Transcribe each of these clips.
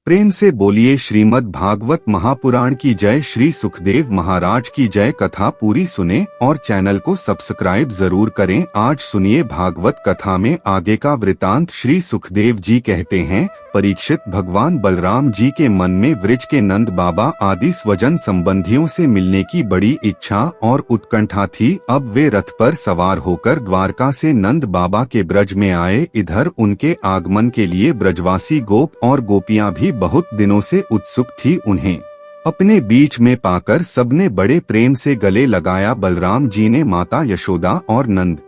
प्रेम से बोलिए श्रीमद् भागवत महापुराण की जय। श्री सुखदेव महाराज की जय। कथा पूरी सुने और चैनल को सब्सक्राइब जरूर करें। आज सुनिए भागवत कथा में आगे का वृतांत। श्री सुखदेव जी कहते हैं, परीक्षित, भगवान बलराम जी के मन में वृज के नंद बाबा आदि स्वजन संबंधियों से मिलने की बड़ी इच्छा और उत्कंठा थी। अब वे रथ पर सवार होकर द्वारका से नंद बाबा के ब्रज में आए। इधर उनके आगमन के लिए ब्रजवासी गोप और गोपियां भी बहुत दिनों से उत्सुक थी। उन्हें अपने बीच में पाकर सबने बड़े प्रेम से गले लगाया। बलराम जी ने माता यशोदा और नंद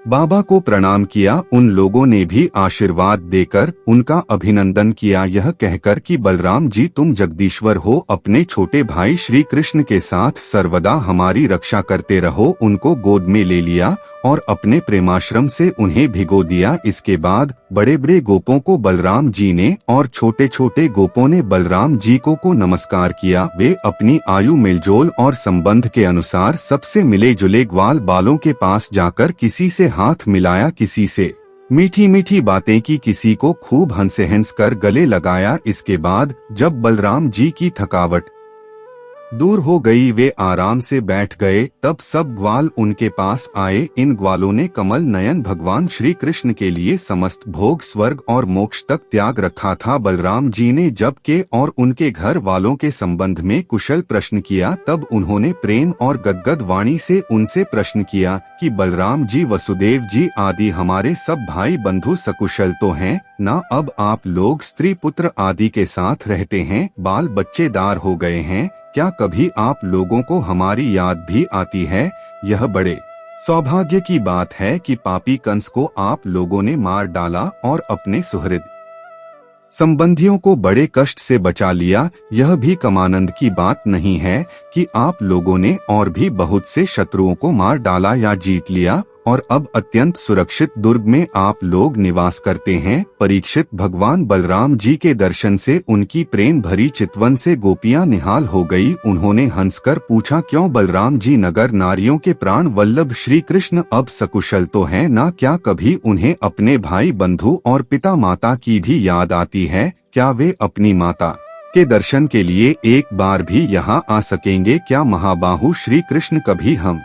बाबा को प्रणाम किया। उन लोगों ने भी आशीर्वाद देकर उनका अभिनंदन किया, यह कहकर कि बलराम जी तुम जगदीश्वर हो, अपने छोटे भाई श्री कृष्ण के साथ सर्वदा हमारी रक्षा करते रहो। उनको गोद में ले लिया और अपने प्रेमाश्रम से उन्हें भिगो दिया। इसके बाद बड़े बड़े गोपों को बलराम जी ने और छोटे छोटे गोपों ने बलराम जी को नमस्कार किया। वे अपनी आयु मेलजोल और संबंध के अनुसार सबसे मिले जुले ग्वाल बालों के पास जाकर किसी से हाथ मिलाया, किसी से मीठी मीठी बातें की, किसी को खूब हंस कर गले लगाया। इसके बाद जब बलराम जी की थकावट दूर हो गई, वे आराम से बैठ गए। तब सब ग्वाल उनके पास आए। इन ग्वालों ने कमल नयन भगवान श्री कृष्ण के लिए समस्त भोग स्वर्ग और मोक्ष तक त्याग रखा था। बलराम जी ने जब के और उनके घर वालों के संबंध में कुशल प्रश्न किया, तब उन्होंने प्रेम और गदगद वाणी से उनसे प्रश्न किया कि बलराम जी, वसुदेव जी आदि हमारे सब भाई बंधु सकुशल तो हैं ना? अब आप लोग स्त्री पुत्र आदि के साथ रहते हैं, बाल बच्चेदार हो गए हैं, क्या कभी आप लोगों को हमारी याद भी आती है? यह बड़े सौभाग्य की बात है कि पापी कंस को आप लोगों ने मार डाला और अपने सुहृद संबंधियों को बड़े कष्ट से बचा लिया। यह भी कमानंद की बात नहीं है कि आप लोगों ने और भी बहुत से शत्रुओं को मार डाला या जीत लिया और अब अत्यंत सुरक्षित दुर्ग में आप लोग निवास करते हैं। परीक्षित, भगवान बलराम जी के दर्शन से उनकी प्रेम भरी चितवन से गोपियां निहाल हो गई। उन्होंने हंसकर पूछा, क्यों बलराम जी, नगर नारियों के प्राण वल्लभ श्री कृष्ण अब सकुशल तो हैं ना? क्या कभी उन्हें अपने भाई बंधु और पिता माता की भी याद आती है? क्या वे अपनी माता के दर्शन के लिए एक बार भी यहाँ आ सकेंगे? क्या महाबाहु श्री कृष्ण कभी हम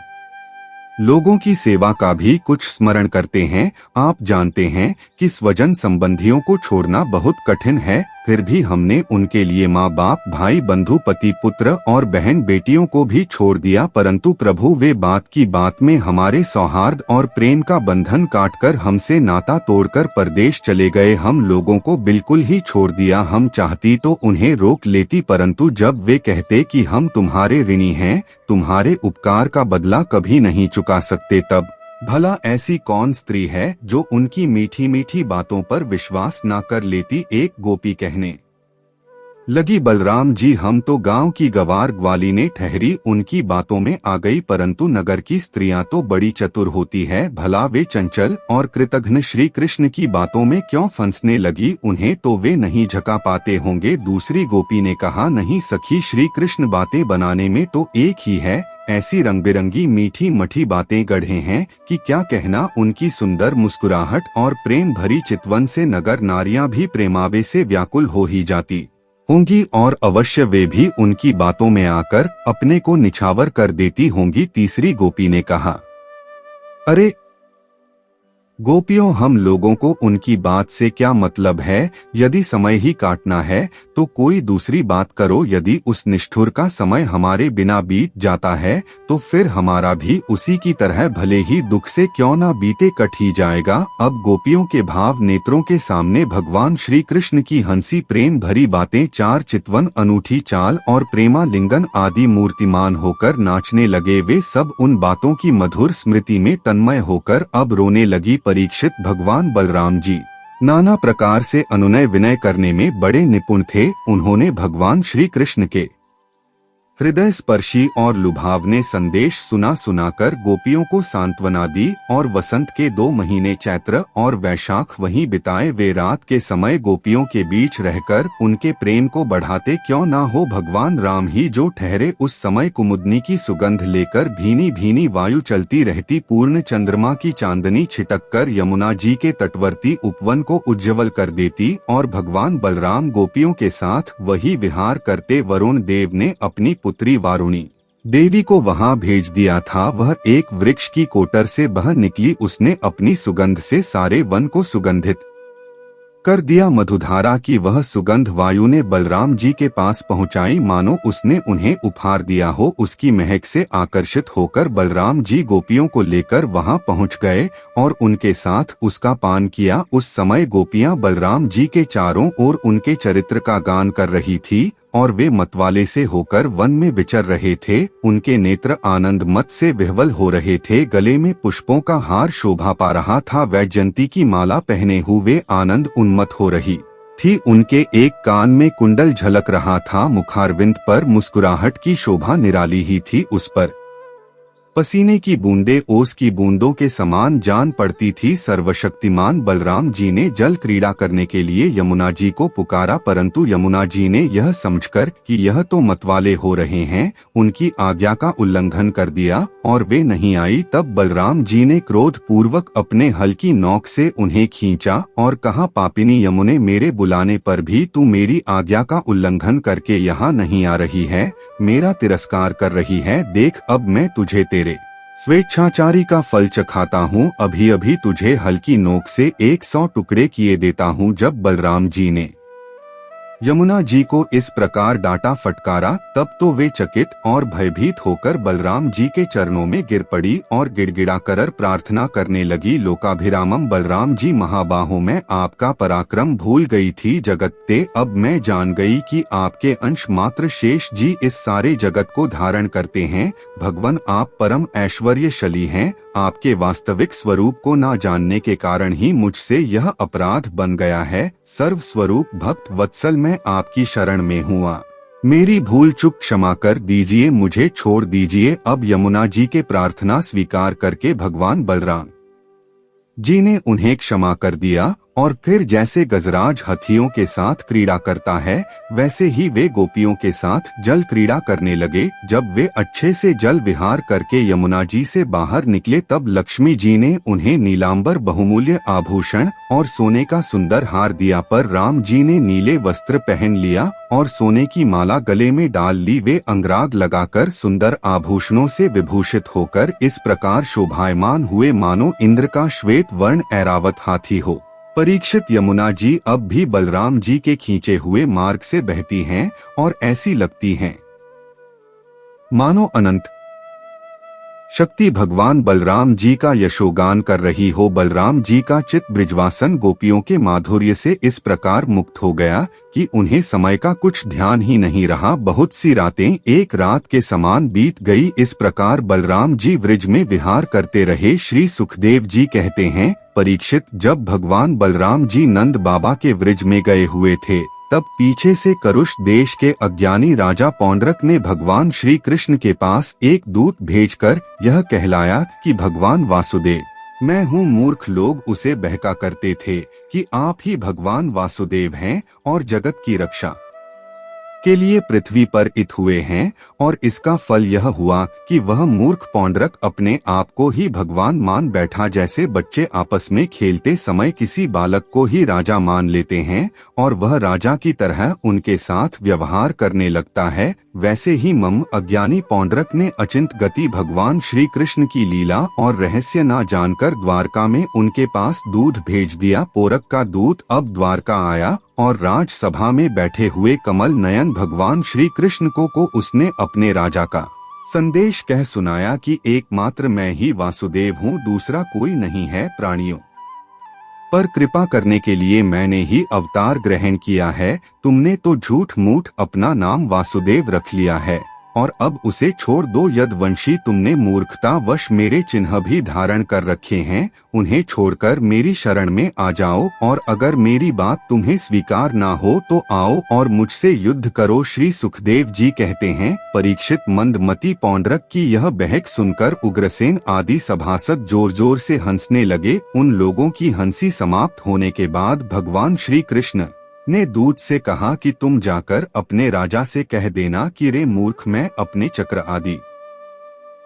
लोगों की सेवा का भी कुछ स्मरण करते हैं? आप जानते हैं कि स्वजन संबंधियों को छोड़ना बहुत कठिन है, फिर भी हमने उनके लिए माँ बाप, भाई बंधु, पति पुत्र और बहन बेटियों को भी छोड़ दिया। परंतु प्रभु, वे बात की बात में हमारे सौहार्द और प्रेम का बंधन काटकर हमसे नाता तोड़कर परदेश चले गए। हम लोगों को बिल्कुल ही छोड़ दिया। हम चाहती तो उन्हें रोक लेती, परंतु जब वे कहते कि हम तुम्हारे ऋणी हैं, तुम्हारे उपकार का बदला कभी नहीं चुका सकते, तब भला ऐसी कौन स्त्री है जो उनकी मीठी मीठी बातों पर विश्वास न कर लेती? एक गोपी कहने लगी, बलराम जी, हम तो गांव की गवार ग्वालिने ठहरी उनकी बातों में आ गई, परंतु नगर की स्त्रियां तो बड़ी चतुर होती है। भला वे चंचल और कृतघ्न श्री कृष्ण की बातों में क्यों फंसने लगी? उन्हें तो वे नहीं झका पाते होंगे। दूसरी गोपी ने कहा, नहीं सखी, श्री कृष्ण बातें बनाने में तो एक ही है। ऐसी रंग बिरंगी मीठी मठी बातें गढ़े हैं कि क्या कहना। उनकी सुंदर मुस्कुराहट और प्रेम भरी चितवन से नगर नारियां भी प्रेमावे से व्याकुल हो ही जाती होंगी और अवश्य वे भी उनकी बातों में आकर अपने को निछावर कर देती होंगी। तीसरी गोपी ने कहा, अरे गोपियों, हम लोगों को उनकी बात से क्या मतलब है? यदि समय ही काटना है तो कोई दूसरी बात करो। यदि उस निष्ठुर का समय हमारे बिना बीत जाता है तो फिर हमारा भी उसी की तरह भले ही दुख से क्यों ना बीते, कट ही जाएगा। अब गोपियों के भाव नेत्रों के सामने भगवान श्री कृष्ण की हंसी प्रेम भरी बातें, चार चितवन, अनूठी चाल और प्रेमा लिंगन आदि मूर्तिमान होकर नाचने लगे। वे सब उन बातों की मधुर स्मृति में तन्मय होकर अब रोने लगी। परीक्षित, भगवान बलराम जी नाना प्रकार से अनुनय विनय करने में बड़े निपुण थे। उन्होंने भगवान श्री कृष्ण के हृदय स्पर्शी और लुभावने संदेश सुना सुनाकर गोपियों को सांत्वना दी और वसंत के 2 महीने चैत्र और वैशाख वहीं बिताए। वे रात के समय गोपियों के बीच रहकर उनके प्रेम को बढ़ाते क्यों ना हो। भगवान राम ही जो ठहरे उस समय कुमुदनी की सुगंध लेकर भीनी भीनी वायु चलती रहती। पूर्ण चंद्रमा की चांदनी छिटककर यमुना जी के तटवर्ती उपवन को उज्जवल कर देती और भगवान बलराम गोपियों के साथ वही विहार करते। वरुण देव ने अपनी पुत्री वारुणी देवी को वहां भेज दिया था। वह एक वृक्ष की कोटर से बह निकली। उसने अपनी सुगंध से सारे वन को सुगंधित कर दिया। मधुधारा की वह सुगंध वायु ने बलराम जी के पास पहुंचाई, मानो उसने उन्हें उपहार दिया हो। उसकी महक से आकर्षित होकर बलराम जी गोपियों को लेकर वहां पहुंच गए और उनके साथ उसका पान किया। उस समय गोपियां बलराम जी के चारों ओर उनके चरित्र का गान कर रही थी और वे मतवाले से होकर वन में विचर रहे थे। उनके नेत्र आनंद मत से विह्वल हो रहे थे। गले में पुष्पों का हार शोभा पा रहा था। वैजयंती की माला पहने हुए आनंद उन्मत्त हो रही थी। उनके एक कान में कुंडल झलक रहा था। मुखारविंद पर मुस्कुराहट की शोभा निराली ही थी। उस पर पसीने की बूंदें ओस की बूंदों के समान जान पड़ती थी। सर्वशक्तिमान बलराम जी ने जल क्रीड़ा करने के लिए यमुना जी को पुकारा, परंतु यमुना जी ने यह समझकर कि यह तो मतवाले हो रहे हैं, उनकी आज्ञा का उल्लंघन कर दिया और वे नहीं आई। तब बलराम जी ने क्रोध पूर्वक अपने हल की नोक से उन्हें खींचा और कहा, पापिनी यमुने, मेरे बुलाने पर भी तू मेरी आज्ञा का उल्लंघन करके यहाँ नहीं आ रही है, मेरा तिरस्कार कर रही है। देख, अब मैं तुझे तेरे स्वेच्छाचारी का फल चखाता हूँ। अभी अभी तुझे हल्की नोक से 100 टुकड़े किए देता हूँ। जब बलराम जी ने यमुना जी को इस प्रकार डांटा फटकारा, तब तो वे चकित और भयभीत होकर बलराम जी के चरणों में गिर पड़ी और गिड़गिड़ाकर प्रार्थना करने लगी। लोकाभिरामम, बलराम जी महाबाहो, मैं आपका पराक्रम भूल गई थी। जगत्ते, अब मैं जान गई कि आपके अंश मात्र शेष जी इस सारे जगत को धारण करते हैं। भगवान, आप परम ऐश्वर्यशाली हैं। आपके वास्तविक स्वरूप को न जानने के कारण ही मुझसे यह अपराध बन गया है। सर्व स्वरूप भक्त वत्सल, मैं आपकी शरण में हुआ, मेरी भूल चूक क्षमा कर दीजिए, मुझे छोड़ दीजिए। अब यमुना जी के प्रार्थना स्वीकार करके भगवान बलराम जी ने उन्हें क्षमा कर दिया और फिर जैसे गजराज हाथियों के साथ क्रीड़ा करता है, वैसे ही वे गोपियों के साथ जल क्रीड़ा करने लगे। जब वे अच्छे से जल विहार करके यमुना जी से बाहर निकले, तब लक्ष्मी जी ने उन्हें नीलांबर बहुमूल्य आभूषण और सोने का सुंदर हार दिया। पर राम जी ने नीले वस्त्र पहन लिया और सोने की माला गले में डाल ली। वे अंगराग लगाकर सुंदर आभूषणों से विभूषित होकर इस प्रकार शोभायमान हुए, मानो इंद्र का श्वेत वर्ण ऐरावत हाथी हो। परीक्षित, यमुना जी अब भी बलराम जी के खींचे हुए मार्ग से बहती हैं और ऐसी लगती हैं मानो अनंत शक्ति भगवान बलराम जी का यशोगान कर रही हो। बलराम जी का चित ब्रिजवासन गोपियों के माधुर्य से इस प्रकार मुक्त हो गया कि उन्हें समय का कुछ ध्यान ही नहीं रहा। बहुत सी रातें एक रात के समान बीत गई। इस प्रकार बलराम जी व्रज में विहार करते रहे। श्री सुखदेव जी कहते हैं, परीक्षित, जब भगवान बलराम जी नंद बाबा के व्रज में गए हुए थे, तब पीछे से करुष देश के अज्ञानी राजा पौंड्रक ने भगवान श्री कृष्ण के पास एक दूत भेजकर यह कहलाया कि भगवान वासुदेव मैं हूँ। मूर्ख लोग उसे बहका करते थे कि आप ही भगवान वासुदेव हैं और जगत की रक्षा के लिए पृथ्वी पर इत हुए हैं। और इसका फल यह हुआ कि वह मूर्ख पौंड्रक अपने आप को ही भगवान मान बैठा। जैसे बच्चे आपस में खेलते समय किसी बालक को ही राजा मान लेते हैं और वह राजा की तरह उनके साथ व्यवहार करने लगता है, वैसे ही मम अज्ञानी पौंड्रक ने अचिंत गति भगवान श्री कृष्ण की लीला और रहस्य न जानकर द्वारका में उनके पास दूध भेज दिया। पोरक का दूत अब द्वारका आया और राजसभा में बैठे हुए कमल नयन भगवान श्री कृष्ण को उसने अपने राजा का संदेश कह सुनाया कि एकमात्र मैं ही वासुदेव हूँ, दूसरा कोई नहीं है। प्राणियों पर कृपा करने के लिए मैंने ही अवतार ग्रहण किया है। तुमने तो झूठ मूठ अपना नाम वासुदेव रख लिया है और अब उसे छोड़ दो। यदुवंशी, तुमने मूर्खतावश मेरे चिन्ह भी धारण कर रखे हैं, उन्हें छोड़कर मेरी शरण में आ जाओ, और अगर मेरी बात तुम्हें स्वीकार ना हो तो आओ और मुझसे युद्ध करो। श्री सुखदेव जी कहते हैं, परीक्षित, मंदमती पौंड्रक की यह बहक सुनकर उग्रसेन आदि सभासद जोर जोर से हंसने लगे। उन लोगों की हंसी समाप्त होने के बाद भगवान श्री कृष्ण ने दूत से कहा कि तुम जाकर अपने राजा से कह देना कि रे मूर्ख, मैं अपने चक्र आदि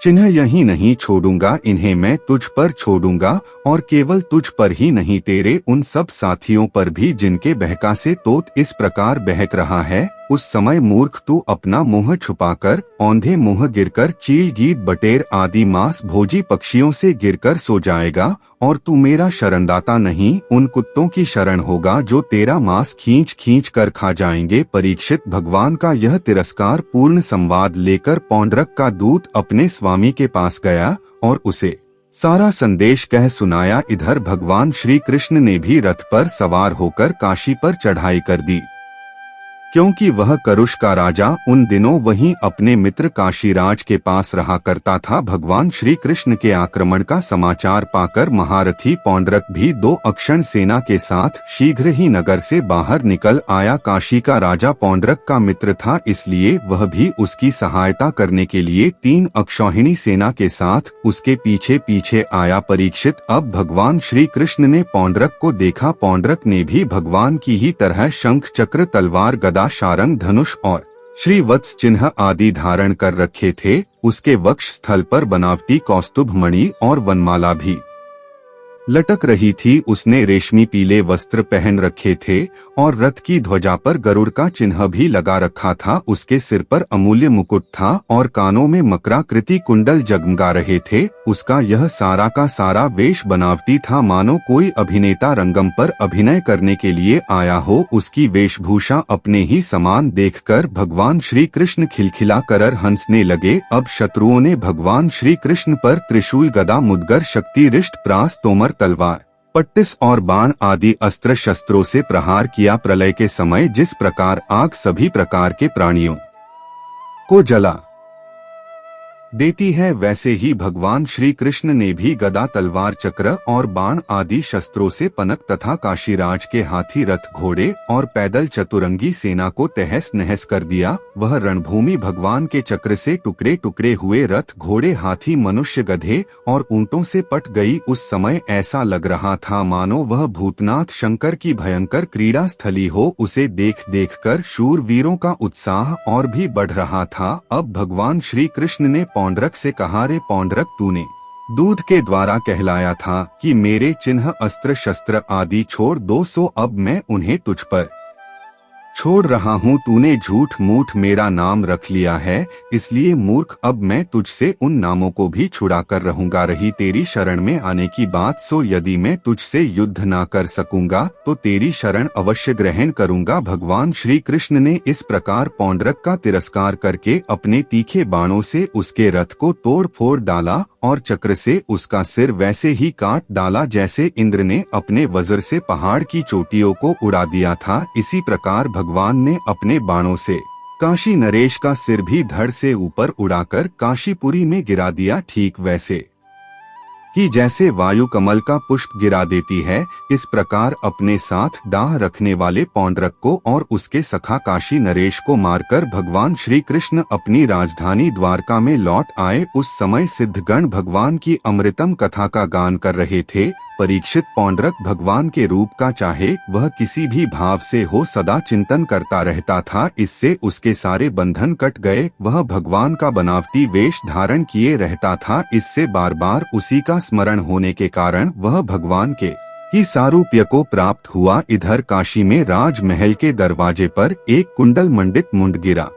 चिन्ह यही नहीं छोड़ूंगा, इन्हें मैं तुझ पर छोड़ूंगा, और केवल तुझ पर ही नहीं, तेरे उन सब साथियों पर भी जिनके बहका से तोत इस प्रकार बहक रहा है। उस समय मूर्ख, तू अपना मुंह छुपाकर औंधे मुंह गिरकर चील, गीद, बटेर आदि मांस भोजी पक्षियों से गिरकर सो जाएगा, और तू मेरा शरणदाता नहीं, उन कुत्तों की शरण होगा जो तेरा मांस खींच खींच कर खा जाएंगे। परीक्षित, भगवान का यह तिरस्कार पूर्ण संवाद लेकर पौंड्रक का दूत अपने स्वामी के पास गया और उसे सारा संदेश कह सुनाया। इधर भगवान श्री कृष्ण ने भी रथ पर सवार होकर काशी पर चढ़ाई कर दी, क्योंकि वह करुष का राजा उन दिनों वहीं अपने मित्र काशीराज के पास रहा करता था। भगवान श्री कृष्ण के आक्रमण का समाचार पाकर महारथी पौंड्रक भी 2 अक्षण सेना के साथ शीघ्र ही नगर से बाहर निकल आया। काशी का राजा पौंड्रक का मित्र था, इसलिए वह भी उसकी सहायता करने के लिए 3 अक्षौहिणी सेना के साथ उसके पीछे पीछे आया। परीक्षित, अब भगवान श्री कृष्ण ने पौंड्रक को देखा। पौंड्रक ने भी भगवान की ही तरह शंख, चक्र, तलवार, गदा, शारंग, धनुष और श्रीवत्स चिन्ह आदि धारण कर रखे थे। उसके वक्ष स्थल पर बनावटी कौस्तुभ मणि और वनमाला भी लटक रही थी। उसने रेशमी पीले वस्त्र पहन रखे थे और रथ की ध्वजा पर गरुड़ का चिन्ह भी लगा रखा था। उसके सिर पर अमूल्य मुकुट था और कानों में मकराकृति कुंडल जगमगा रहे थे। उसका यह सारा का सारा वेश बनावटी था, मानो कोई अभिनेता रंगम पर अभिनय करने के लिए आया हो। उसकी वेशभूषा अपने ही समान देखकर भगवान श्री कृष्ण खिलखिला कर हंसने लगे। अब शत्रुओं ने भगवान श्री कृष्ण पर त्रिशूल, गदा, मुदगर, शक्ति, रिष्ट, प्रास, तोमर, तलवार, पट्टिस और बाण आदि अस्त्र शस्त्रों से प्रहार किया। प्रलय के समय जिस प्रकार आग सभी प्रकार के प्राणियों को जला देती है, वैसे ही भगवान श्री कृष्ण ने भी गदा, तलवार, चक्र और बाण आदि शस्त्रों से पनक तथा काशीराज के हाथी, रथ, घोड़े और पैदल चतुरंगी सेना को तहस नहस कर दिया। वह रणभूमि भगवान के चक्र से टुकड़े टुकड़े हुए रथ, घोड़े, हाथी, मनुष्य, गधे और ऊंटों से पट गई। उस समय ऐसा लग रहा था मानो वह भूतनाथ शंकर की भयंकर क्रीड़ा स्थली हो। उसे देख देख कर शूर वीरों का उत्साह और भी बढ़ रहा था। अब भगवान श्री कृष्ण ने पौंड्रक से कहा, रे पौंड्रक, तूने दूध के द्वारा कहलाया था कि मेरे चिन्ह, अस्त्र शस्त्र आदि छोड़ दो, सो अब मैं उन्हें तुझ पर छोड़ रहा हूँ। तूने झूठ मूठ मेरा नाम रख लिया है, इसलिए मूर्ख, अब मैं तुझसे उन नामों को भी छुड़ा कर रहूंगा। रही तेरी शरण में आने की बात, सो यदि मैं तुझसे युद्ध ना कर सकूंगा तो तेरी शरण अवश्य ग्रहण करूंगा। भगवान श्री कृष्ण ने इस प्रकार पौंड्रक का तिरस्कार करके अपने तीखे बाणों से उसके रथ को तोड़ फोड़ डाला और चक्र से उसका सिर वैसे ही काट डाला जैसे इंद्र ने अपने वज्र से पहाड़ की चोटियों को उड़ा दिया था। इसी प्रकार भगवान ने अपने बाणों से काशी नरेश का सिर भी धड़ से ऊपर उड़ाकर काशीपुरी में गिरा दिया। ठीक वैसे कि जैसे वायु कमल का पुष्प गिरा देती है, इस प्रकार अपने साथ डाह रखने वाले पौंड्रक को और उसके सखा काशी नरेश को मारकर भगवान श्री कृष्ण अपनी राजधानी द्वारका में लौट आए। उस समय सिद्धगण भगवान की अमृतम कथा का गान कर रहे थे। परीक्षित, पौंड्रक भगवान के रूप का चाहे वह किसी भी भाव से हो सदा चिंतन करता रहता था। इससे उसके सारे बंधन कट गए। वह भगवान का बनावटी वेश धारण किए रहता था। इससे बार बार उसी का स्मरण होने के कारण वह भगवान के ही सारूप्य को प्राप्त हुआ। इधर काशी में राजमहल के दरवाजे पर एक कुंडल मंडित मुंड गिरा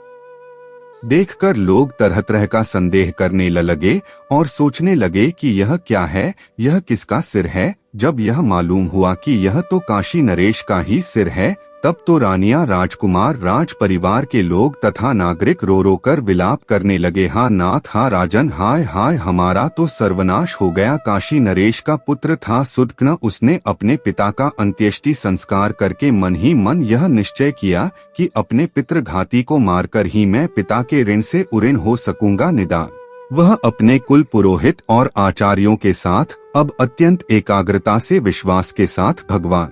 देखकर लोग तरह तरह का संदेह करने लगे और सोचने लगे कि यह क्या है, यह किसका सिर है। जब यह मालूम हुआ कि यह तो काशी नरेश का ही सिर है, तब तो रानियां, राजकुमार, राज परिवार के लोग तथा नागरिक रो रो कर विलाप करने लगे, हा नाथ, हा राजन, हाय हाय, हमारा तो सर्वनाश हो गया। काशी नरेश का पुत्र था सुदक्न, उसने अपने पिता का अंत्येष्टि संस्कार करके मन ही मन यह निश्चय किया कि अपने पितृघाती को मारकर ही मैं पिता के ऋण से उऋण हो सकूंगा। निदान वह अपने कुल पुरोहित और आचार्यों के साथ अब अत्यंत एकाग्रता से विश्वास के साथ भगवान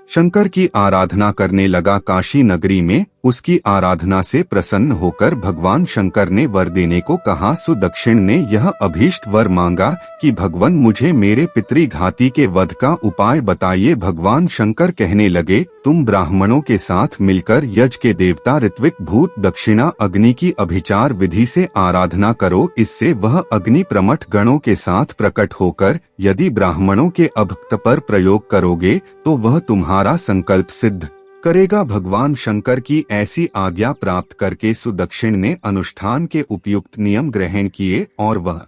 शंकर की आराधना करने लगा। काशी नगरी में उसकी आराधना से प्रसन्न होकर भगवान शंकर ने वर देने को कहा। सुदक्षिण ने यह अभीष्ट वर मांगा कि भगवान मुझे मेरे पितृघाती के वध का उपाय बताइए। भगवान शंकर कहने लगे, तुम ब्राह्मणों के साथ मिलकर यज्ञ के देवता ऋत्विक, भूत, दक्षिणा, अग्नि की अभिचार विधि से आराधना करो। इससे वह अग्नि प्रमथ गणों के साथ प्रकट होकर यदि ब्राह्मणों के अभक्त पर प्रयोग करोगे तो वह तुम्हारा संकल्प सिद्ध करेगा। भगवान शंकर की ऐसी आज्ञा प्राप्त करके सुदक्षिण ने अनुष्ठान के उपयुक्त नियम ग्रहण किए और वह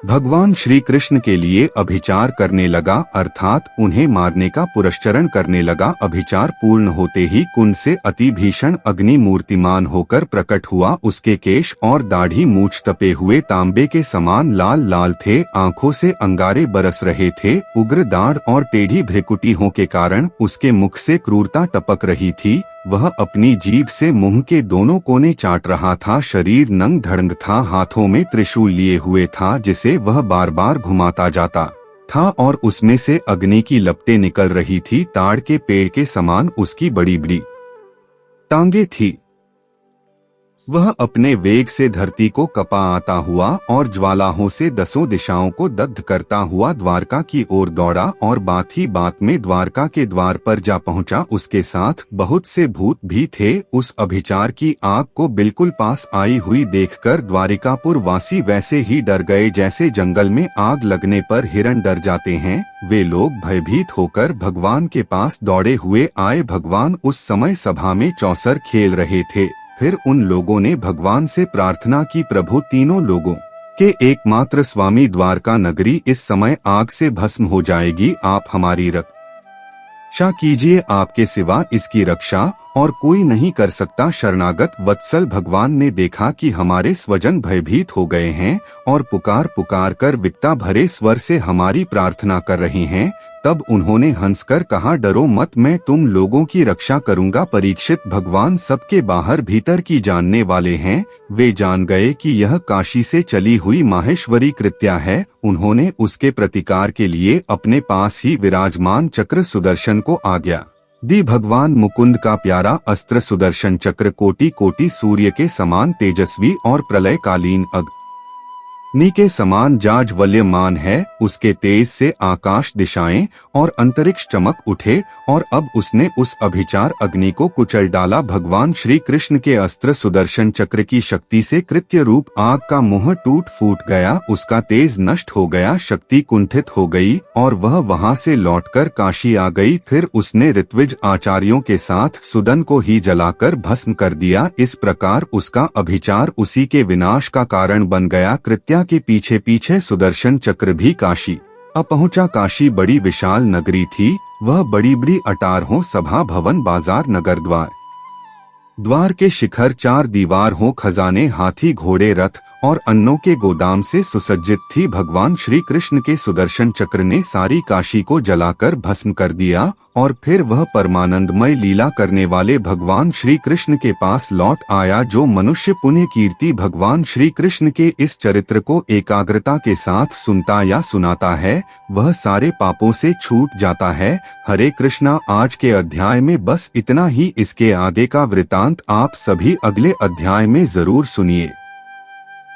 भगवान श्री कृष्ण के लिए अभिचार करने लगा, अर्थात उन्हें मारने का पुरस्चरण करने लगा। अभिचार पूर्ण होते ही कुंड से अति भीषण अग्नि मूर्तिमान होकर प्रकट हुआ। उसके केश और दाढ़ी मूछ तपे हुए तांबे के समान लाल लाल थे, आंखों से अंगारे बरस रहे थे। उग्र दाढ़ और टेढ़ी भ्रिकुटियों के कारण उसके मुख से क्रूरता टपक रही थी। वह अपनी जीभ से मुंह के दोनों कोने चाट रहा था। शरीर नंग धड़ंग था, हाथों में त्रिशूल लिए हुए था जिसे वह बार बार घुमाता जाता था और उसमें से अग्नि की लपटें निकल रही थी। ताड़ के पेड़ के समान उसकी बड़ी बड़ी टांगे थी। वह अपने वेग से धरती को कपा आता हुआ और ज्वालाओं से दसों दिशाओं को दग्ध करता हुआ द्वारका की ओर दौड़ा और बात ही बात में द्वारका के द्वार पर जा पहुंचा। उसके साथ बहुत से भूत भी थे। उस अभिचार की आग को बिल्कुल पास आई हुई देखकर द्वारिकापुर वासी वैसे ही डर गए जैसे जंगल में आग लगने पर हिरण डर जाते हैं। वे लोग भयभीत होकर भगवान के पास दौड़े हुए आए। भगवान उस समय सभा में चौसर खेल रहे थे। फिर उन लोगों ने भगवान से प्रार्थना की, प्रभु, तीनों लोगों के एकमात्र स्वामी, द्वारका नगरी इस समय आग से भस्म हो जाएगी। आप हमारी रक्षा कीजिए, आपके सिवा इसकी रक्षा और कोई नहीं कर सकता। शरणागत वत्सल भगवान ने देखा कि हमारे स्वजन भयभीत हो गए हैं और पुकार पुकार कर विकटा भरे स्वर से हमारी प्रार्थना कर रहे हैं। तब उन्होंने हंसकर कहा, डरो मत, मैं तुम लोगों की रक्षा करूंगा। परीक्षित, भगवान सबके बाहर भीतर की जानने वाले हैं। वे जान गए कि यह काशी से चली हुई माहेश्वरी कृत्या है। उन्होंने उसके प्रतिकार के लिए अपने पास ही विराजमान चक्र सुदर्शन को आज्ञा दी। भगवान मुकुंद का प्यारा अस्त्र सुदर्शन चक्र कोटि कोटि सूर्य के समान तेजस्वी और प्रलयकालीन अग्नि के समान जाज्वल्यमान है। उसके तेज से आकाश, दिशाएं और अंतरिक्ष चमक उठे और अब उसने उस अभिचार अग्नि को कुचल डाला। भगवान श्री कृष्ण के अस्त्र सुदर्शन चक्र की शक्ति से कृत्य रूप आग का मुंह टूट फूट गया। उसका तेज नष्ट हो गया, शक्ति कुंठित हो गई और वह वहां से लौटकर काशी आ गई। फिर उसने ऋत्विज आचार्यों के साथ सुदन को ही जलाकर भस्म कर दिया। इस प्रकार उसका अभिचार उसी के विनाश का कारण बन गया। कृत्या के पीछे पीछे सुदर्शन चक्र भी काशी आ पहुंचा। काशी बड़ी विशाल नगरी थी। वह बड़ी बड़ी अटार हो, सभा भवन, बाजार, नगर द्वार के शिखर, चार दीवार हो, खजाने, हाथी, घोड़े, रथ और अन्नों के गोदाम से सुसज्जित थी। भगवान श्री कृष्ण के सुदर्शन चक्र ने सारी काशी को जलाकर भस्म कर दिया और फिर वह परमानंदमय लीला करने वाले भगवान श्री कृष्ण के पास लौट आया। जो मनुष्य पुण्य कीर्ति भगवान श्री कृष्ण के इस चरित्र को एकाग्रता के साथ सुनता या सुनाता है, वह सारे पापों से छूट जाता है। हरे कृष्णा। आज के अध्याय में बस इतना ही। इसके आगे का वृतांत आप सभी अगले अध्याय में जरूर सुनिए।